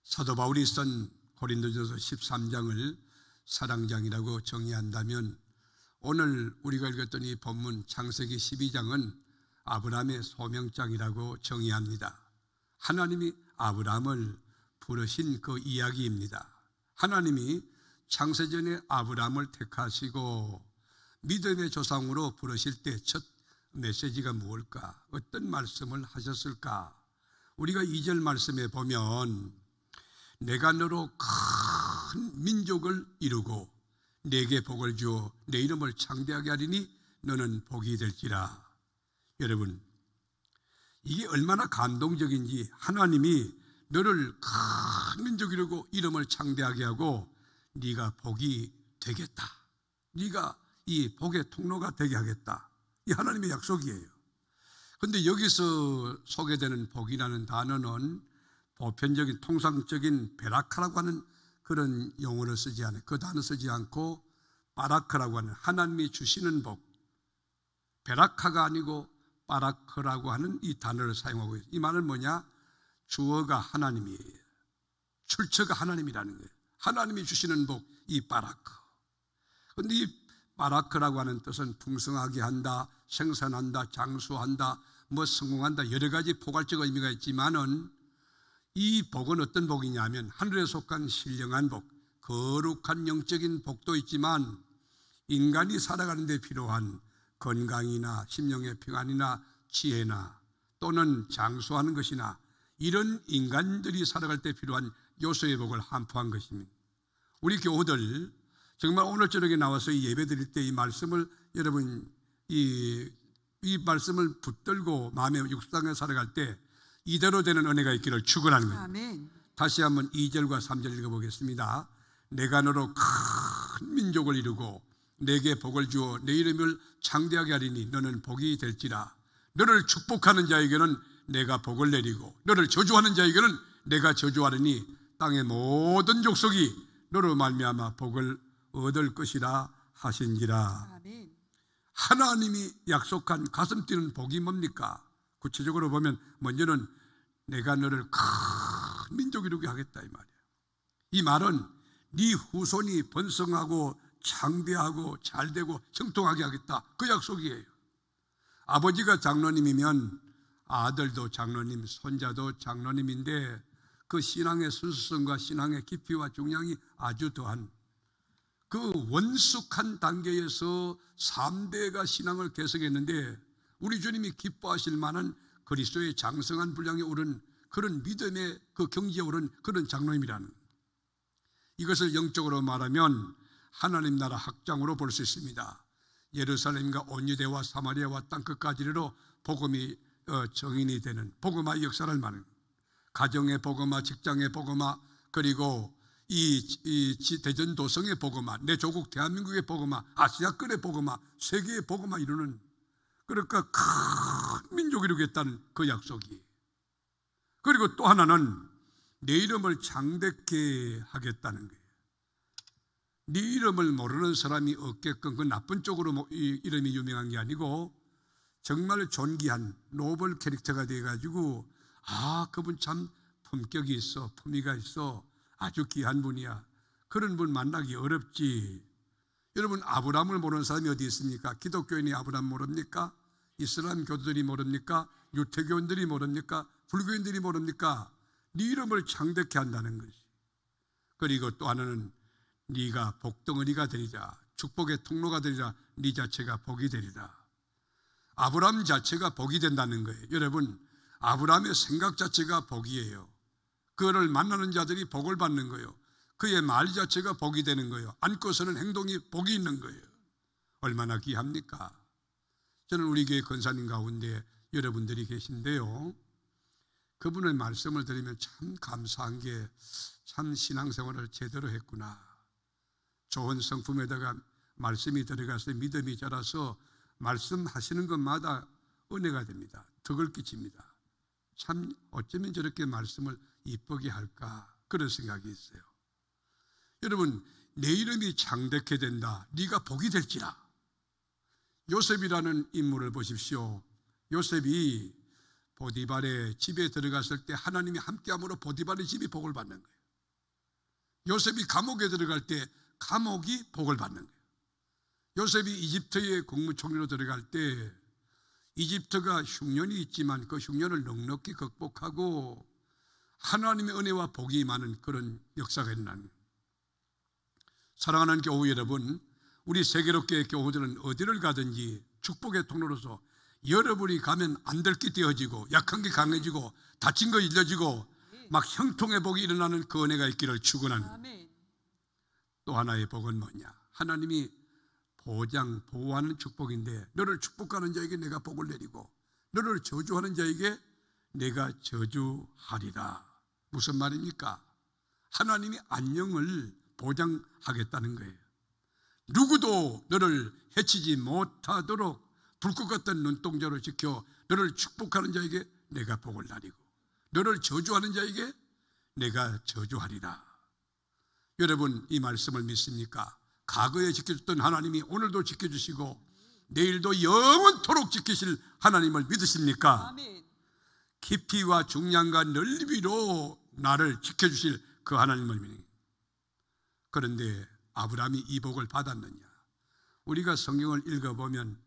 사도 바울이 쓴 고린도전서 13장을 사랑장이라고 정의한다면 오늘 우리가 읽었던 이 본문 창세기 12장은 아브라함의 소명장이라고 정의합니다. 하나님이 아브라함을 부르신 그 이야기입니다. 하나님이 창세전에 아브라함을 택하시고 믿음의 조상으로 부르실 때 첫 메시지가 무엇일까? 어떤 말씀을 하셨을까? 우리가 2절 말씀에 보면 내가 너로 큰 민족을 이루고 내게 복을 주어 내 이름을 창대하게 하리니 너는 복이 될지라. 여러분, 이게 얼마나 감동적인지, 하나님이 너를 큰 민족 이루고 이름을 창대하게 하고 네가 복이 되겠다, 네가 이 복의 통로가 되게 하겠다, 이 하나님의 약속이에요. 그런데 여기서 소개되는 복이라는 단어는 보편적인 통상적인 베라카라고 하는 그런 용어를 쓰지 않아요. 그 단어 쓰지 않고 바라크라고 하는 하나님이 주시는 복, 베라카가 아니고 바라크라고 하는 이 단어를 사용하고 있어요. 이 말은 뭐냐? 주어가 하나님이에요. 출처가 하나님이라는 거예요. 하나님이 주시는 복, 이 바라크. 그런데 이 바라크라고 하는 뜻은 풍성하게 한다, 생산한다, 장수한다, 성공한다, 여러 가지 포괄적 의미가 있지만은 이 복은 어떤 복이냐면 하늘에 속한 신령한 복, 거룩한 영적인 복도 있지만 인간이 살아가는 데 필요한 건강이나 심령의 평안이나 지혜나 또는 장수하는 것이나 이런 인간들이 살아갈 때 필요한 요소의 복을 함포한 것입니다. 우리 교우들 정말 오늘 저녁에 나와서 이 예배 드릴 때 이 말씀을 여러분 이 말씀을 붙들고 마음의 육상에 살아갈 때 이대로 되는 은혜가 있기를 축원하는 거예요. 아멘. 다시 한번 2절과 3절 읽어보겠습니다. 내가 너로 큰 민족을 이루고 내게 복을 주어 내 이름을 창대하게 하리니 너는 복이 될지라. 너를 축복하는 자에게는 내가 복을 내리고 너를 저주하는 자에게는 내가 저주하리니 땅의 모든 족속이 너로 말미암아 복을 얻을 것이라 하신지라. 아멘. 하나님이 약속한 가슴 뛰는 복이 뭡니까? 구체적으로 보면 먼저는 내가 너를 큰 민족 이루게 하겠다, 이 말이에요. 이 말은 네 후손이 번성하고 창대하고 잘되고 형통하게 하겠다, 그 약속이에요. 아버지가 장로님이면 아들도 장로님, 손자도 장로님인데 그 신앙의 순수성과 신앙의 깊이와 중량이 아주 더한 그 원숙한 단계에서 3대가 신앙을 개성했는데 우리 주님이 기뻐하실 만한 그리스도의 장성한 분량에 오른 그런 믿음의 그 경지에 오른 그런 장로님이라는, 이것을 영적으로 말하면 하나님 나라 확장으로 볼 수 있습니다. 예루살렘과 온 유대와 사마리아와 땅끝까지로 복음이 정인이 되는 복음화의 역사를 말하는, 가정의 복음화, 직장의 복음화, 그리고 이 대전도성의 복음화, 내 조국 대한민국의 복음화, 아시아권의 복음화, 세계의 복음화 이루는, 그러니까 큰 민족이 이루겠다는 그 약속이. 그리고 또 하나는 내 이름을 창대케 하겠다는 거예요. 네 이름을 모르는 사람이 없게끔, 그 나쁜 쪽으로 이름이 유명한 게 아니고 정말 존귀한 노블 캐릭터가 돼가지고 그분 참 품격이 있어, 품위가 있어, 아주 귀한 분이야, 그런 분 만나기 어렵지. 여러분, 아브라함을 모르는 사람이 어디 있습니까? 기독교인이 아브라함 모릅니까? 이슬람 교도들이 모릅니까? 유태교인들이 모릅니까? 불교인들이 모릅니까? 네 이름을 창대케 한다는 것이. 그리고 또 하나는 네가 복덩어리가 되리라, 축복의 통로가 되리라, 네 자체가 복이 되리라. 아브라함 자체가 복이 된다는 거예요. 여러분, 아브라함의 생각 자체가 복이에요. 그를 만나는 자들이 복을 받는 거예요. 그의 말 자체가 복이 되는 거예요. 안고서는 행동이 복이 있는 거예요. 얼마나 귀합니까? 저는 우리 교회 권사님 가운데 여러분들이 계신데요, 그분의 말씀을 들으면 참 감사한 게, 참 신앙생활을 제대로 했구나, 좋은 성품에다가 말씀이 들어가서 믿음이 자라서 말씀하시는 것마다 은혜가 됩니다. 덕을 끼칩니다. 참 어쩌면 저렇게 말씀을 이쁘게 할까, 그런 생각이 있어요. 여러분, 내 이름이 창대케 된다, 네가 복이 될지라. 요셉이라는 인물을 보십시오. 요셉이 보디발의 집에 들어갔을 때 하나님이 함께함으로 보디발의 집이 복을 받는 거예요. 요셉이 감옥에 들어갈 때 감옥이 복을 받는 거예요. 요셉이 이집트의 국무총리로 들어갈 때 이집트가 흉년이 있지만 그 흉년을 넉넉히 극복하고 하나님의 은혜와 복이 많은 그런 역사가 일어난 거예요. 사랑하는 교우 여러분, 우리 세계롭게 교우들은 어디를 가든지 축복의 통로로서 여러분이 가면 안 될 게 되어지고 약한 게 강해지고 다친 거 일러지고 막 형통의 복이 일어나는 그 은혜가 있기를 축원합니다. 또 하나의 복은 뭐냐? 하나님이 보호하는 축복인데 너를 축복하는 자에게 내가 복을 내리고 너를 저주하는 자에게 내가 저주하리라. 무슨 말입니까? 하나님이 안녕을 보장하겠다는 거예요. 누구도 너를 해치지 못하도록 불꽃 같은 눈동자로 지켜 너를 축복하는 자에게 내가 복을 내리고 너를 저주하는 자에게 내가 저주하리라. 여러분, 이 말씀을 믿습니까? 과거에 지켜줬던 하나님이 오늘도 지켜주시고 내일도 영원토록 지키실 하나님을 믿으십니까? 아멘. 깊이와 중량과 넓이로 나를 지켜주실 그 하나님을 믿는. 그런데 아브라함이 이 복을 받았느냐? 우리가 성경을 읽어보면,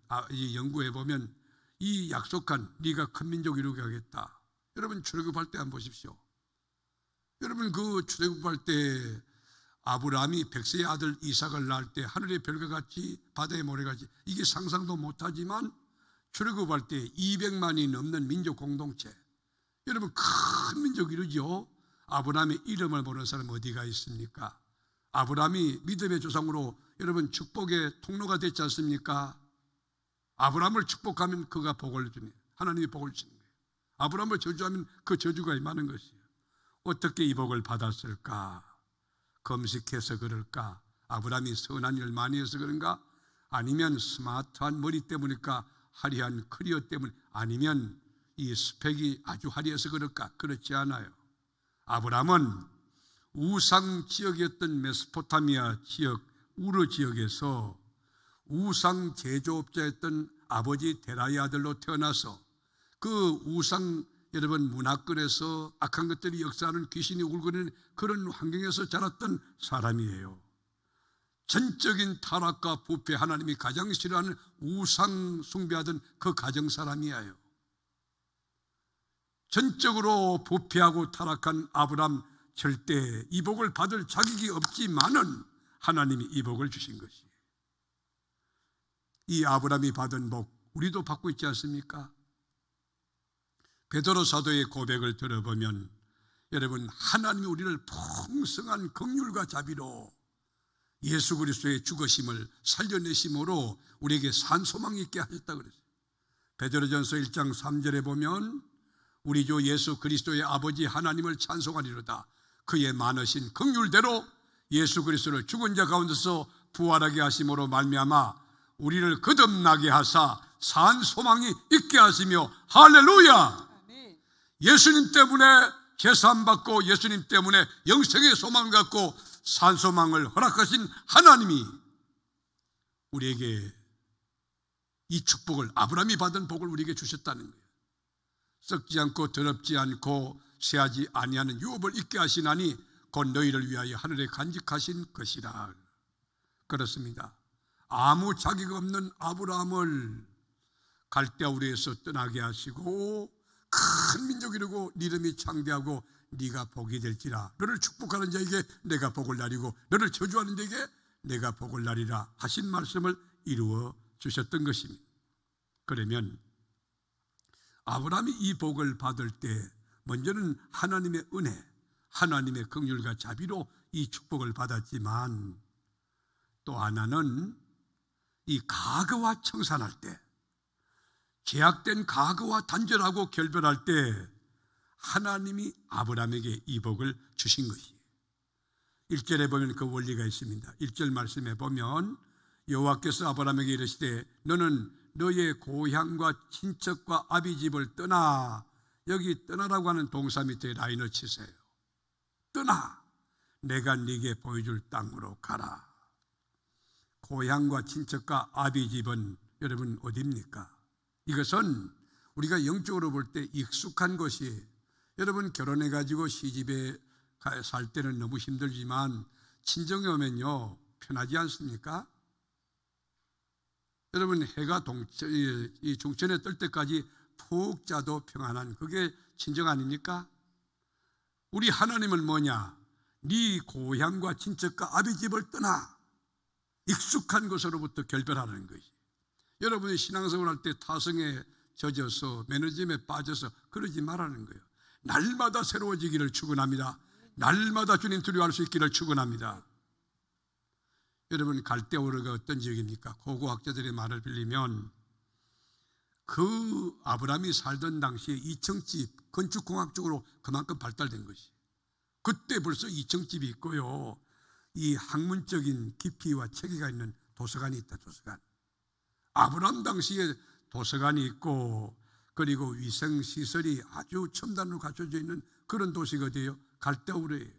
연구해보면 이 약속한 네가 큰 민족 이루게 하겠다. 여러분 출애굽할 때 한번 보십시오. 여러분 그 출애굽할 때 아브라함이 백세의 아들 이삭을 낳을 때 하늘의 별과 같이 바다의 모래같이, 이게 상상도 못하지만 출애굽할 때 200만이 넘는 민족 공동체, 여러분 큰 민족 이루죠. 아브라함의 이름을 모르는 사람 어디가 있습니까? 아브라함이 믿음의 조상으로 여러분 축복의 통로가 됐지 않습니까? 아브라함을 축복하면 그가 복을 주니 하나님이 복을 주는 거예요. 아브라함을 저주하면 그 저주가 임하는 것이에요. 어떻게 이 복을 받았을까? 검색해서 그럴까? 아브라함이 선한 일을 많이 해서 그런가? 아니면 스마트한 머리 때문일까? 화려한 커리어 때문, 아니면 이 스펙이 아주 화려해서 그럴까? 그렇지 않아요. 아브라함은 우상 지역이었던 메소포타미아 지역 우르 지역에서 우상 제조업자였던 아버지 데라의 아들로 태어나서 그 우상 여러분 문화권에서 악한 것들이 역사하는 귀신이 울거리는 그런 환경에서 자랐던 사람이에요. 전적인 타락과 부패, 하나님이 가장 싫어하는 우상 숭배하던 그 가정 사람이에요. 전적으로 부패하고 타락한 아브라함, 절대 이 복을 받을 자격이 없지만은 하나님이 이 복을 주신 것이에요. 이 아브라함이 받은 복 우리도 받고 있지 않습니까? 베드로 사도의 고백을 들어보면 여러분 하나님이 우리를 풍성한 긍휼과 자비로 예수 그리스도의 죽으심을 살려내심으로 우리에게 산 소망이 있게 하셨다 그랬어요. 베드로전서 1장 3절에 보면 우리 주 예수 그리스도의 아버지 하나님을 찬송하리로다. 그의 많으신 긍휼대로 예수 그리스도를 죽은 자 가운데서 부활하게 하심으로 말미암아 우리를 거듭나게 하사 산 소망이 있게 하시며 할렐루야. 예수님 때문에 제사함받고 예수님 때문에 영생의 소망을 갖고 산 소망을 허락하신 하나님이 우리에게 이 축복을, 아브라함이 받은 복을 우리에게 주셨다는 거예요. 썩지 않고 더럽지 않고 쇠하지 아니하는 유업을 있게 하시나니 곧 너희를 위하여 하늘에 간직하신 것이라. 그렇습니다. 아무 자격 없는 아브라함을 갈대아우리에서 떠나게 하시고 큰 민족 이루고 네 이름이 창대하고 네가 복이 될지라. 너를 축복하는 자에게 내가 복을 나리고 너를 저주하는 자에게 내가 복을 나리라 하신 말씀을 이루어 주셨던 것입니다. 그러면 아브라함이 이 복을 받을 때 먼저는 하나님의 은혜, 하나님의 긍휼과 자비로 이 축복을 받았지만 또 하나는 이 과거와 청산할 때, 죄악된 과거와 단절하고 결별할 때 하나님이 아브라함에게 이 복을 주신 것이에요. 1절에 보면 그 원리가 있습니다. 1절 말씀에 보면 여호와께서 아브라함에게 이르시되 너는 너의 고향과 친척과 아비집을 떠나, 여기 떠나라고 하는 동사 밑에 라인을 치세요. 떠나, 내가 네게 보여줄 땅으로 가라. 고향과 친척과 아비집은 여러분 어디입니까? 이것은 우리가 영적으로 볼 때 익숙한 것이, 여러분 결혼해가지고 시집에 살 때는 너무 힘들지만 친정에 오면요 편하지 않습니까? 여러분 해가 이 중천에 뜰 때까지 푹 자도 평안한 그게 친정 아닙니까? 우리 하나님은 뭐냐? 네 고향과 친척과 아비 집을 떠나 익숙한 곳으로부터 결별하는 것이. 여러분이 신앙생활 할 때 타성에 젖어서 매너즘에 빠져서 그러지 말라는 거예요. 날마다 새로워지기를 축원합니다. 날마다 주님 두려워할 수 있기를 축원합니다. 여러분 갈대오르가 어떤 지역입니까? 고고학자들의 말을 빌리면 그 아브라함이 살던 당시에 2층집 건축공학적으로 그만큼 발달된 것이. 그때 벌써 2층집이 있고요. 이 학문적인 깊이와 체계가 있는 도서관이 있다. 도서관. 아브라함 당시에 도서관이 있고 그리고 위생시설이 아주 첨단으로 갖춰져 있는 그런 도시가 어디예요? 갈대오르예요.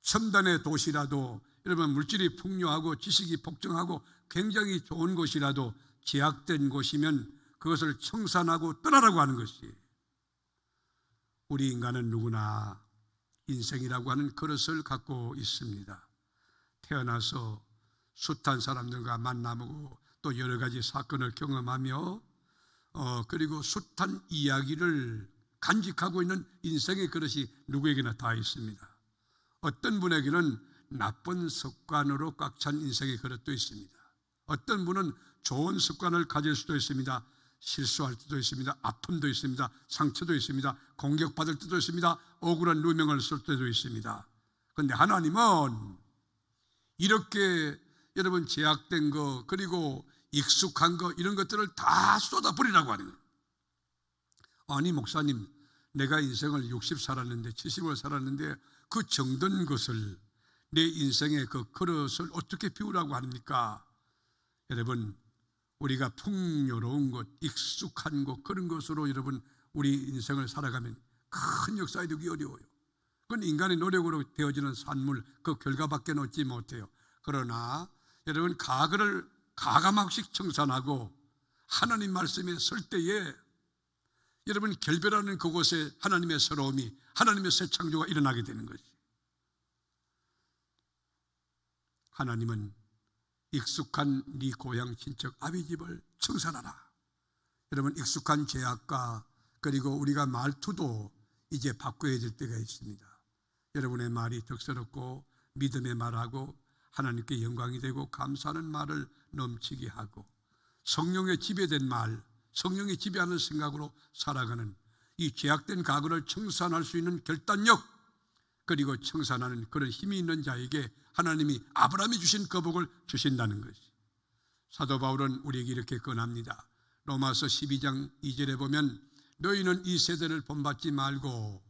첨단의 도시라도 여러분 물질이 풍요하고 지식이 폭증하고 굉장히 좋은 곳이라도 제약된 곳이면 그것을 청산하고 떠나라고 하는 것이. 우리 인간은 누구나 인생이라고 하는 그릇을 갖고 있습니다. 태어나서 숱한 사람들과 만나고 또 여러 가지 사건을 경험하며 그리고 숱한 이야기를 간직하고 있는 인생의 그릇이 누구에게나 다 있습니다. 어떤 분에게는 나쁜 습관으로 꽉 찬 인생의 그릇도 있습니다. 어떤 분은 좋은 습관을 가질 수도 있습니다. 실수할 때도 있습니다. 아픔도 있습니다. 상처도 있습니다. 공격받을 때도 있습니다. 억울한 누명을 쓸 때도 있습니다. 그런데 하나님은 이렇게 여러분 제약된 거 그리고 익숙한 거 이런 것들을 다 쏟아버리라고 하는 거예요. 아니 목사님 내가 인생을 60 살았는데 70을 살았는데 그 정든 것을 내 인생의 그 그릇을 어떻게 비우라고 합니까? 여러분 우리가 풍요로운 것, 익숙한 것 그런 것으로 여러분 우리 인생을 살아가면 큰 역사에 되기 어려워요. 그건 인간의 노력으로 되어지는 산물 그 결과밖에 얻지 못해요. 그러나 여러분 가거를 가감없이 청산하고 하나님 말씀에 설 때에 여러분 결별하는 그곳에 하나님의 새로움이 하나님의 새 창조가 일어나게 되는 것이. 하나님은 익숙한 네 고향 친척 아비 집을 청산하라. 여러분 익숙한 제약과 그리고 우리가 말투도 이제 바꿔야 될 때가 있습니다. 여러분의 말이 덕스럽고 믿음의 말하고 하나님께 영광이 되고 감사하는 말을 넘치게 하고 성령의 지배된 말, 성령의 지배하는 생각으로 살아가는 이 제약된 과거를 청산할 수 있는 결단력 그리고 청산하는 그런 힘이 있는 자에게 하나님이 아브라함이 주신 거복을 주신다는 것이. 사도 바울은 우리에게 이렇게 권합니다. 로마서 12장 2절에 보면 너희는 이 세대를 본받지 말고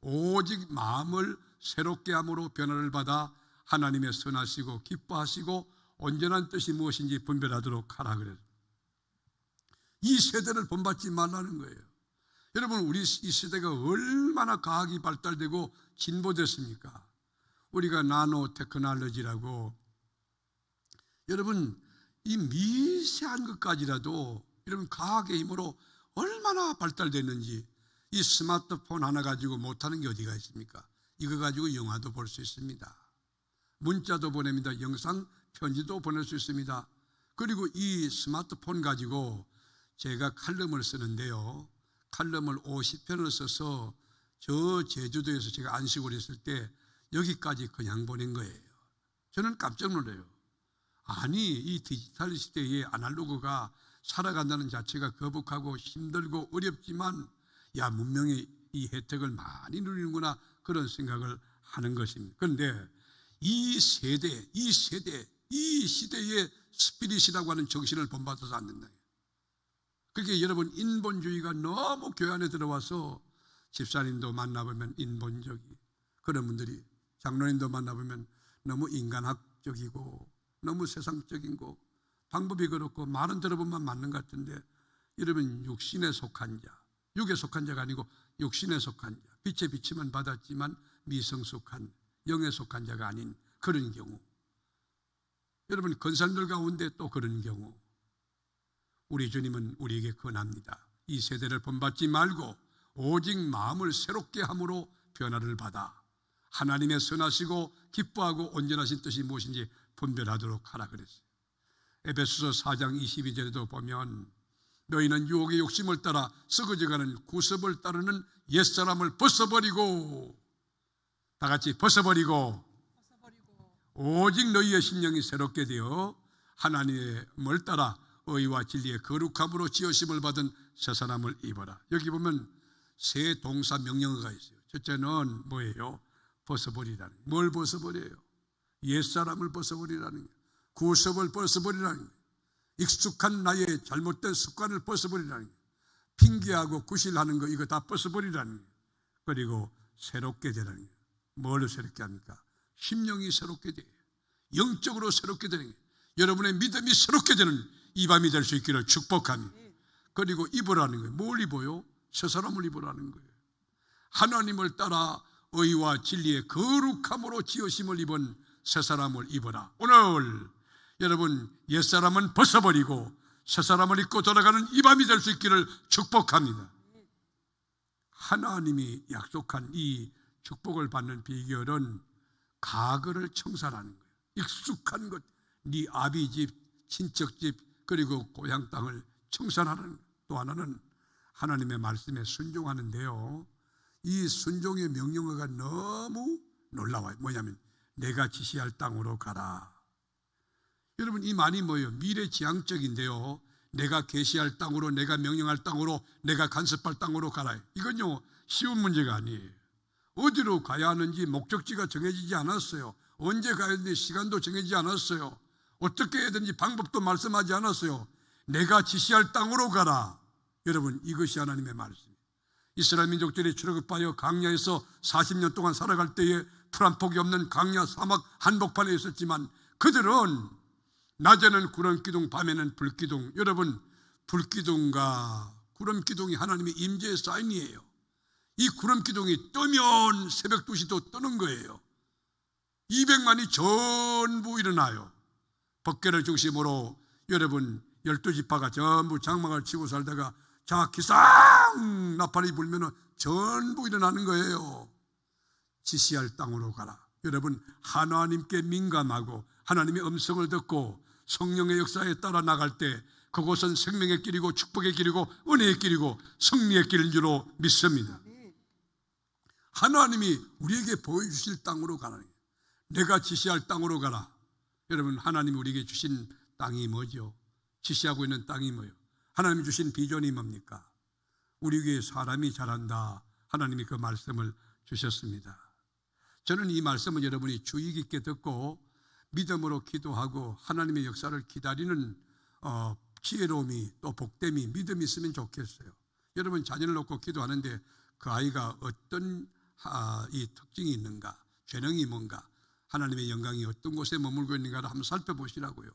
오직 마음을 새롭게 함으로 변화를 받아 하나님의 선하시고 기뻐하시고 온전한 뜻이 무엇인지 분별하도록 하라 그래요. 이 세대를 본받지 말라는 거예요. 여러분 우리 이 세대가 얼마나 과학이 발달되고 진보됐습니까? 우리가 나노 테크놀로지라고 여러분 이 미세한 것까지라도 여러분 과학의 힘으로 얼마나 발달됐는지 이 스마트폰 하나 가지고 못하는 게 어디가 있습니까? 이거 가지고 영화도 볼 수 있습니다. 문자도 보냅니다. 영상 편지도 보낼 수 있습니다. 그리고 이 스마트폰 가지고 제가 칼럼을 쓰는데요. 칼럼을 50편을 써서 저 제주도에서 제가 안식을 했을 때 여기까지 그냥 보낸 거예요. 저는 깜짝 놀라요. 아니 이 디지털 시대에 아날로그가 살아간다는 자체가 거북하고 힘들고 어렵지만 야 문명의 이 혜택을 많이 누리는구나 그런 생각을 하는 것입니다. 그런데 이 세대, 이 시대의 스피릿이라고 하는 정신을 본받아서 안 된다. 그게 여러분 인본주의가 너무 교회 안에 들어와서 집사님도 만나보면 인본적이 그런 분들이 장로님도 만나보면 너무 인간학적이고 너무 세상적인 거 방법이 그렇고 말은 들어보면 맞는 것 같은데 여러분 육신에 속한 자 육에 속한 자가 아니고 육신에 속한 자 빛의 비침은 받았지만 미성숙한 영에 속한 자가 아닌 그런 경우 여러분 권사님들 가운데 또 그런 경우 우리 주님은 우리에게 권합니다. 이 세대를 본받지 말고 오직 마음을 새롭게 함으로 변화를 받아 하나님의 선하시고 기뻐하고 온전하신 뜻이 무엇인지 분별하도록 하라 그랬어요. 에베소서 4장 22절에도 보면 너희는 유혹의 욕심을 따라 썩어져가는 구습을 따르는 옛사람을 벗어버리고, 다 같이 벗어버리고 오직 너희의 심령이 새롭게 되어 하나님을 따라 의와 진리의 거룩함으로 지으심을 받은 새 사람을 입어라. 여기 보면 세 동사 명령어가 있어요. 첫째는 뭐예요? 벗어버리라는 거예요. 뭘 벗어버려요? 옛사람을 벗어버리라는 거예요. 구습을 벗어버리라는 거예요. 익숙한 나의 잘못된 습관을 벗어버리라는 거예요. 핑계하고 구실하는 거 이거 다 벗어버리라는 거예요. 그리고 새롭게 되라는 거예요. 뭘 새롭게 합니까? 심령이 새롭게 돼요. 영적으로 새롭게 되는 거예요. 여러분의 믿음이 새롭게 되는 이 밤이 될 수 있기를 축복합니다. 그리고 입으라는 거예요. 뭘 입어요? 새 사람을 입으라는 거예요. 하나님을 따라 의와 진리의 거룩함으로 지으심을 입은 새 사람을 입어라. 오늘 여러분 옛사람은 벗어버리고 새 사람을 입고 돌아가는 이 밤이 될 수 있기를 축복합니다. 하나님이 약속한 이 축복을 받는 비결은 과거를 청산하는 거예요. 익숙한 것, 네 아비집, 친척집, 그리고 고향 땅을 청산하는. 또 하나는 하나님의 말씀에 순종하는데요, 이 순종의 명령어가 너무 놀라워요. 뭐냐면 내가 지시할 땅으로 가라. 여러분 이 말이 뭐예요? 미래지향적인데요, 내가 계시할 땅으로, 내가 명령할 땅으로, 내가 간섭할 땅으로 가라. 이건요 쉬운 문제가 아니에요. 어디로 가야 하는지 목적지가 정해지지 않았어요. 언제 가야 되는지 시간도 정해지지 않았어요. 어떻게 해야 되는지 방법도 말씀하지 않았어요. 내가 지시할 땅으로 가라. 여러분 이것이 하나님의 말씀이에요. 이스라엘 민족들이 출애굽하여 광야에서 40년 동안 살아갈 때에 풀 한 폭이 없는 광야 사막 한복판에 있었지만 그들은 낮에는 구름기둥, 밤에는 불기둥. 여러분 불기둥과 구름기둥이 하나님의 임재의 사인이에요. 이 구름기둥이 뜨면 새벽 2시도 뜨는 거예요. 200만이 전부 일어나요. 법궤를 중심으로 여러분 12지파가 전부 장막을 치고 살다가 자 기상 나팔이 불면 전부 일어나는 거예요. 지시할 땅으로 가라. 여러분 하나님께 민감하고 하나님의 음성을 듣고 성령의 역사에 따라 나갈 때 그곳은 생명의 길이고 축복의 길이고 은혜의 길이고 승리의 길인 줄로 믿습니다. 하나님이 우리에게 보여주실 땅으로 가라. 내가 지시할 땅으로 가라. 여러분 하나님이 우리에게 주신 땅이 뭐죠? 지시하고 있는 땅이 뭐예요? 하나님이 주신 비전이 뭡니까? 우리에게 사람이 자란다. 하나님이 그 말씀을 주셨습니다. 저는 이 말씀을 여러분이 주의 깊게 듣고 믿음으로 기도하고 하나님의 역사를 기다리는 지혜로움이 또 복됨이 믿음이 있으면 좋겠어요. 여러분 자녀를 놓고 기도하는데 그 아이가 어떤 이 특징이 있는가, 재능이 뭔가, 하나님의 영광이 어떤 곳에 머물고 있는가를 한번 살펴보시라고요.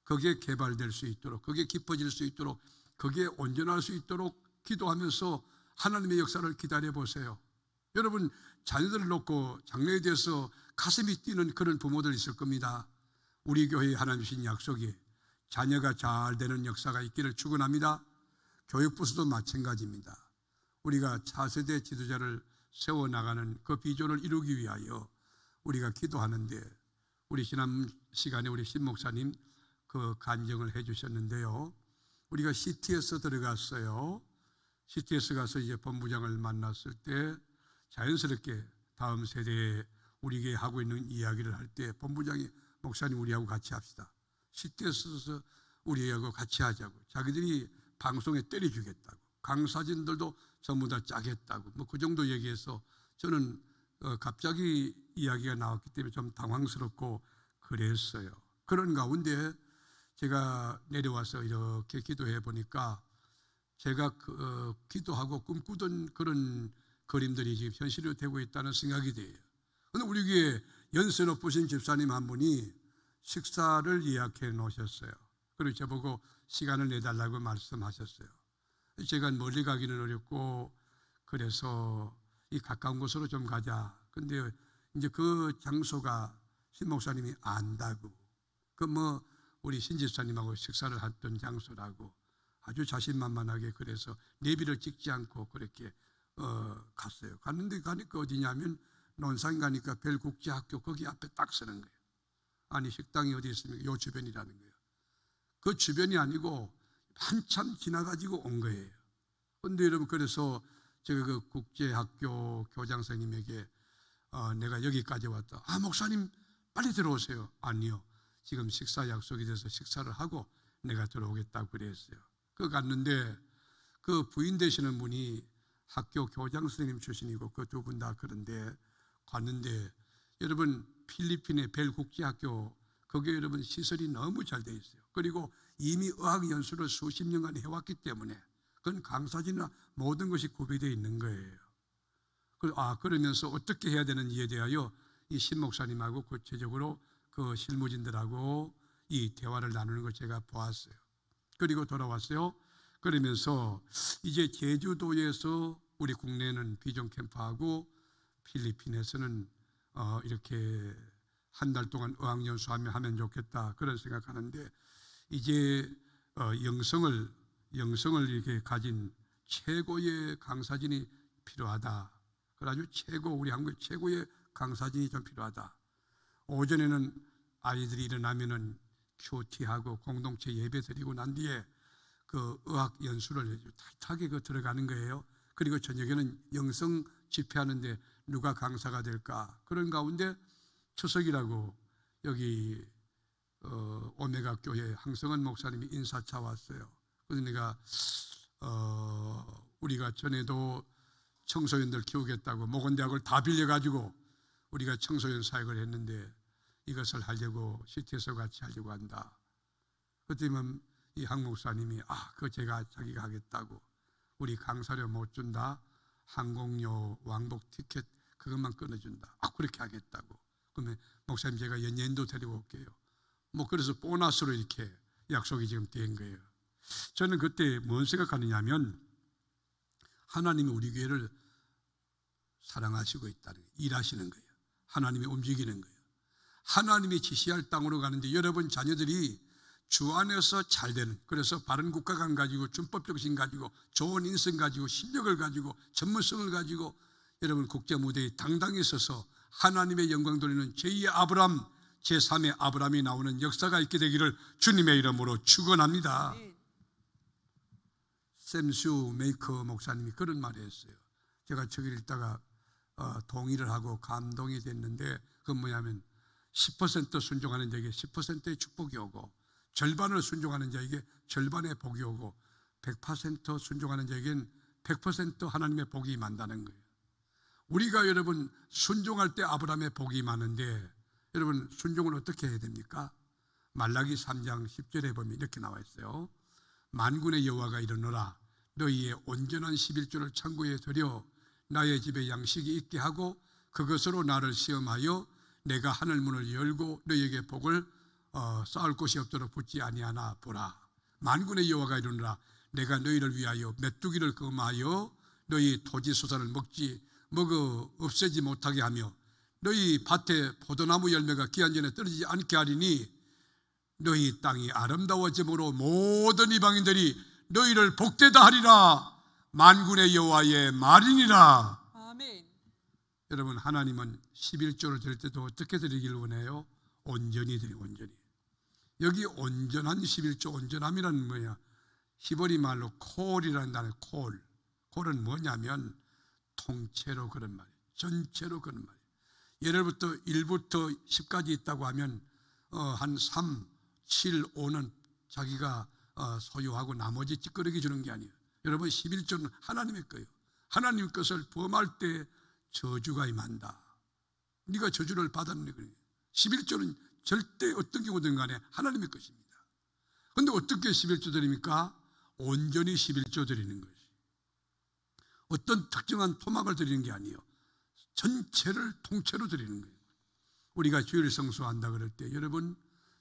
거기에 개발될 수 있도록, 거기에 깊어질 수 있도록, 거기에 온전할 수 있도록 기도하면서 하나님의 역사를 기다려보세요. 여러분 자녀들을 놓고 장래에 대해서 가슴이 뛰는 그런 부모들 있을 겁니다. 우리 교회에 하나님 주신 약속이 자녀가 잘 되는 역사가 있기를 축원합니다. 교육부서도 마찬가지입니다. 우리가 차세대 지도자를 세워나가는 그 비전을 이루기 위하여 우리가 기도하는데, 우리 지난 시간에 우리 신 목사님 그 간증을 해 주셨는데요, 우리가 CT에서 들어갔어요. CT에서 가서 이제 본부장을 만났을 때 자연스럽게 다음 세대에 우리에게 하고 있는 이야기를 할 때 본부장이 목사님 우리하고 같이 합시다. CT에서 우리하고 같이 하자고. 자기들이 방송에 때려주겠다고. 강사진들도 전부 다 짜겠다고. 뭐 그 정도 얘기해서 저는 갑자기 이야기가 나왔기 때문에 좀 당황스럽고 그랬어요. 그런 가운데 제가 내려와서 이렇게 기도해 보니까 제가 기도하고 꿈꾸던 그런 그림들이 지금 현실이 되고 있다는 생각이 돼요. 그런데 우리 교회 연세 높으신 집사님 한 분이 식사를 예약해 놓으셨어요. 그리고 저보고 시간을 내달라고 말씀하셨어요. 제가 멀리 가기는 어렵고 그래서 이 가까운 곳으로 좀 가자. 근데 이제 그 장소가 신 목사님이 안다고, 그 뭐 우리 신 집사님하고 식사를 했던 장소라고 아주 자신만만하게, 그래서 내비를 찍지 않고 그렇게 갔어요. 갔는데 가니까 어디냐면 논산 가니까 벨국제학교 거기 앞에 딱 서는 거예요. 아니 식당이 어디 있습니까? 요 주변이라는 거예요. 그 주변이 아니고 한참 지나가지고 온 거예요. 그런데 여러분, 그래서 제가 그 국제학교 교장 선생님에게 내가 여기까지 왔다. 목사님 빨리 들어오세요. 아니요, 지금 식사 약속이 돼서 식사를 하고 내가 들어오겠다고 그랬어요. 그 갔는데 그 부인 되시는 분이 학교 교장 선생님 출신이고 그 두 분 다 그런데 갔는데, 여러분 필리핀의 벨 국제학교 거기에 여러분 시설이 너무 잘 돼 있어요. 그리고 이미 의학 연수를 수십 년간 해왔기 때문에 그건 강사진이나 모든 것이 구비되어 있는 거예요. 그러면서 어떻게 해야 되는지에 대하여 이 신 목사님하고 구체적으로 그 실무진들하고 이 대화를 나누는 걸 제가 보았어요. 그리고 돌아왔어요. 그러면서 이제 제주도에서 우리 국내는 비전 캠프하고 필리핀에서는 이렇게 한 달 동안 어학연수하면 좋겠다 그런 생각하는데, 이제 영성을 이렇게 가진 최고의 강사진이 필요하다. 그래가지고 우리 한국 최고의 강사진이 좀 필요하다. 오전에는 아이들이 일어나면은 큐티하고 공동체 예배 드리고 난 뒤에 그 의학 연수를 타이트하게 들어가는 거예요. 그리고 저녁에는 영성 집회하는데 누가 강사가 될까? 그런 가운데 추석이라고 여기 오메가 교회 항성은 목사님이 인사차 왔어요. 그래서 내가 우리가 전에도 청소년들 키우겠다고 모건대학을 다 빌려가지고 우리가 청소년 사역을 했는데 이것을 하려고 시티에서 같이 하려고 한다. 그때면 이 한 목사님이 그거 자기가 하겠다고, 우리 강사료 못 준다, 항공료 왕복 티켓 그것만 끊어준다, 그렇게 하겠다고. 그러면 목사님 제가 연예인도 데리고 올게요. 그래서 보너스로 이렇게 약속이 지금 된 거예요. 저는 그때 뭔 생각하느냐 하면 하나님이 우리 교회를 사랑하시고 있다는 거예요. 일하시는 거예요. 하나님이 움직이는 거예요. 하나님이 지시할 땅으로 가는데 여러분 자녀들이 주 안에서 잘 되는, 그래서 바른 국가관 가지고 준법 정신 가지고 좋은 인성 가지고 실력을 가지고 전문성을 가지고 여러분 국제 무대에 당당히 서서 하나님의 영광 돌리는 제2의 아브람, 제3의 아브람이 나오는 역사가 있게 되기를 주님의 이름으로 축원합니다. 샘슈 메이커 목사님이 그런 말을 했어요. 제가 저기를 읽다가 동의를 하고 감동이 됐는데, 그건 뭐냐면 10% 순종하는 자에게 10%의 축복이 오고, 절반을 순종하는 자에게 절반의 복이 오고, 100% 순종하는 자에게는 100% 하나님의 복이 임한다는 거예요. 우리가 여러분 순종할 때 아브라함의 복이 많은데, 여러분 순종을 어떻게 해야 됩니까? 말라기 3장 10절에 보면 이렇게 나와 있어요. 만군의 여호와가 이르노라, 너희의 온전한 11조를 창고에 들여 나의 집에 양식이 있게 하고 그것으로 나를 시험하여 내가 하늘 문을 열고 너희에게 복을 쌓을 곳이 없도록 붙지 아니하나 보라. 만군의 여호와가 이르노라, 내가 너희를 위하여 메뚜기를 금하여 너희 토지 소산을 먹어 없애지 못하게 하며 너희 밭에 포도나무 열매가 기한 전에 떨어지지 않게 하리니 너희 땅이 아름다워짐으로 모든 이방인들이 너희를 복되다 하리라. 만군의 여호와의 말이니라. 아멘. 여러분 하나님은 11조를 드릴 때도 어떻게 드리기를 원해요? 온전히 드려요. 온전히. 여기 온전한 11조, 온전함이라는 뭐야? 히브리 말로 콜이라는 단어. 콜은 뭐냐면 통째로 그런 말이에요. 전체로 그런 말이에요. 예를부터 1부터 10까지 있다고 하면 한 3, 7, 5는 자기가 소유하고 나머지 찌끄러기 주는 게 아니에요. 여러분 11조는 하나님의 거예요. 하나님 것을 범할 때 저주가 임한다. 네가 저주를 받았는 거예요. 11조는 절대 어떤 경우든 간에 하나님의 것입니다. 그런데 어떻게 11조 드립니까? 온전히 11조 드리는 것이. 어떤 특정한 토막을 드리는 게 아니에요. 전체를 통째로 드리는 거예요. 우리가 주일 성수한다 그럴 때 여러분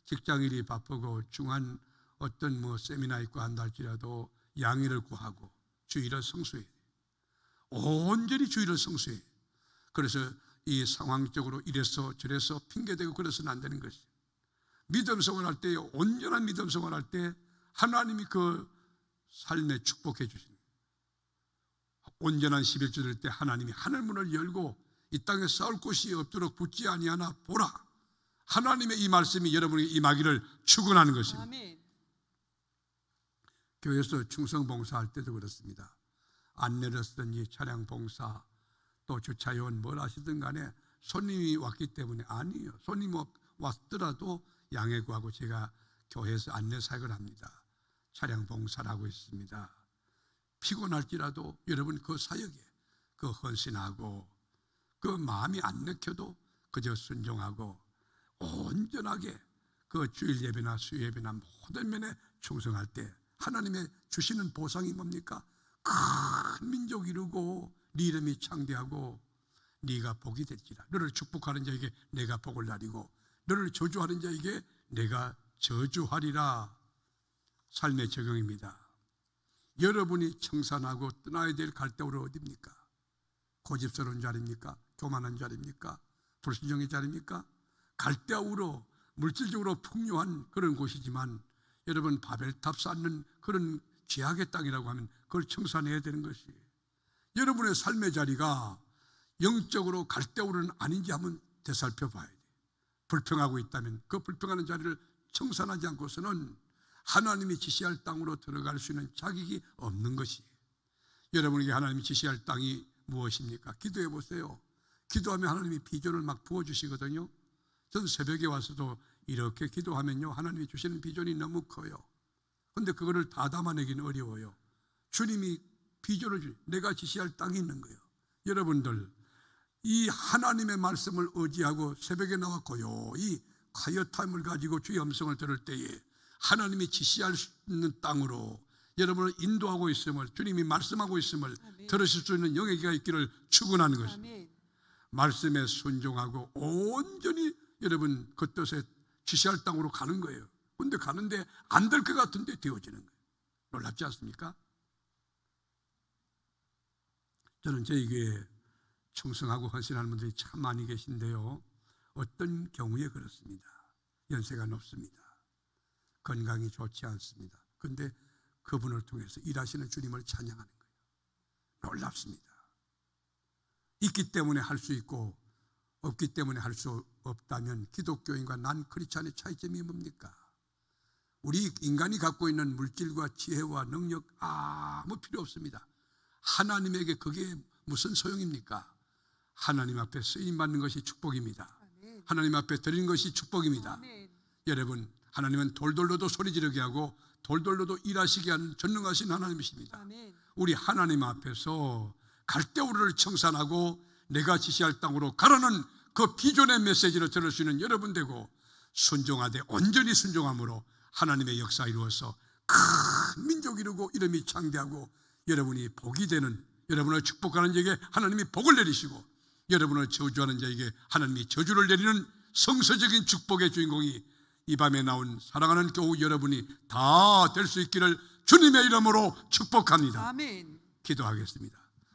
직장일이 바쁘고 중한 어떤 세미나 있고 한다 할지라도 양해를 구하고 주일을 성수해야 돼요. 온전히 주일을 성수해야 돼요. 그래서 이 상황적으로 이래서 저래서 핑계대고 그래서는 안 되는 것이에요. 믿음 생활할 때, 온전한 믿음 생활할 때 하나님이 그 삶에 축복해 주십니다. 온전한 11조 될 때 하나님이 하늘문을 열고 이 땅에 싸울 곳이 없도록 붙지 아니하나 보라. 하나님의 이 말씀이 여러분에게 임하기를 축원하는 것입니다. 아멘. 교회에서 충성 봉사할 때도 그렇습니다. 안내를 쓰든지 차량 봉사 또 주차요원 뭘 하시든 간에 손님이 왔기 때문에 아니에요. 손님 왔더라도 양해 구하고 제가 교회에서 안내 사역을 합니다. 차량 봉사를 하고 있습니다. 피곤할지라도 여러분 그 사역에 그 헌신하고 그 마음이 안 내켜도 그저 순종하고 온전하게 그 주일 예배나 수요 예배나 모든 면에 충성할 때 하나님의 주시는 보상이 뭡니까? 큰 민족 이루고 네 이름이 창대하고 네가 복이 될지라. 너를 축복하는 자에게 내가 복을 나리고 너를 저주하는 자에게 내가 저주하리라. 삶의 적용입니다. 여러분이 청산하고 떠나야 될 갈대우는 어디입니까? 고집스러운 자리입니까? 교만한 자리입니까? 불순종의 자리입니까? 갈대우로 물질적으로 풍요한 그런 곳이지만 여러분 바벨탑 쌓는 그런 죄악의 땅이라고 하면 그걸 청산해야 되는 것이 여러분의 삶의 자리가 영적으로 갈대우는 아닌지 한번 되살펴봐야 돼요. 불평하고 있다면 그 불평하는 자리를 청산하지 않고서는 하나님이 지시할 땅으로 들어갈 수 있는 자격이 없는 것이에요. 여러분에게 하나님이 지시할 땅이 무엇입니까? 기도해 보세요. 기도하면 하나님이 비전을 막 부어주시거든요. 저는 새벽에 와서도 이렇게 기도하면요 하나님이 주시는 비전이 너무 커요. 그런데 그거를 다 담아내기는 어려워요. 주님이 비전을 내가 지시할 땅이 있는 거예요. 여러분들 이 하나님의 말씀을 의지하고 새벽에 나와 고요히 콰이어타임을 가지고 주의 음성을 들을 때에 하나님이 지시할 수 있는 땅으로 여러분을 인도하고 있음을 주님이 말씀하고 있음을 아멘. 들으실 수 있는 영예기가 있기를 축원하는 것입니다. 아멘. 말씀에 순종하고 온전히 여러분 그 뜻에 지시할 땅으로 가는 거예요. 그런데 가는데 안 될 것 같은데 되어지는 거예요. 놀랍지 않습니까? 저는 저희 교회에 충성하고 헌신하는 분들이 참 많이 계신데요, 어떤 경우에 그렇습니다. 연세가 높습니다. 건강이 좋지 않습니다. 그런데 그분을 통해서 일하시는 주님을 찬양하는 거예요. 놀랍습니다. 있기 때문에 할 수 있고 없기 때문에 할 수 없다면 기독교인과 난 크리스찬의 차이점이 뭡니까? 우리 인간이 갖고 있는 물질과 지혜와 능력 아무 필요 없습니다. 하나님에게 그게 무슨 소용입니까? 하나님 앞에 쓰임받는 것이 축복입니다. 아멘. 하나님 앞에 드리는 것이 축복입니다. 아멘. 여러분, 하나님은 돌돌로도 소리 지르게 하고 돌돌로도 일하시게 하는 전능하신 하나님이십니다. 아멘. 우리 하나님 앞에서 갈대우를 청산하고 내가 지시할 땅으로 가라는 그 비전의 메시지를 들을 수 있는 여러분 되고, 순종하되 온전히 순종함으로 하나님의 역사 이루어서 큰 민족 이루고 이름이 창대하고 여러분이 복이 되는, 여러분을 축복하는 자에게 하나님이 복을 내리시고 여러분을 저주하는 자에게 하나님이 저주를 내리는 성서적인 축복의 주인공이 이 밤에 나온 사랑하는 교우 여러분이 다 될 수 있기를 주님의 이름으로 축복합니다. 아멘. 기도하겠습니다.